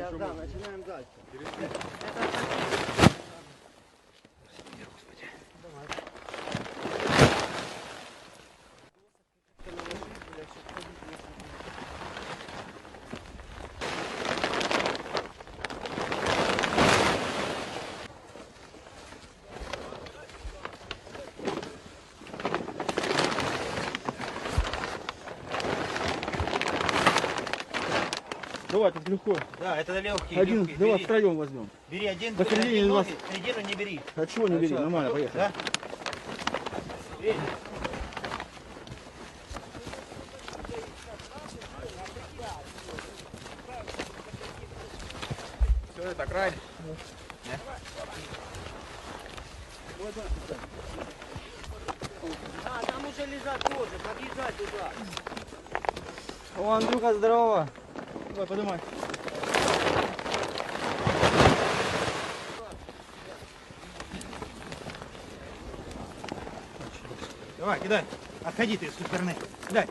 Сейчас, да, начинаем дальше. Давай, тут легко. Да, это легкий. Один, легкий. давай Бери. втроем возьмем. Бери один, Посередине один вас. ноги, середину не бери. А чего не бери? Всё, Нормально, пошёл. поехали. Да? Бери. Все, это край. А, там уже лежат тоже, подъезжай туда. О, Андрюха, здорово. Давай, поднимай. Давай, кидай. Отходи ты с стороны. Кидай.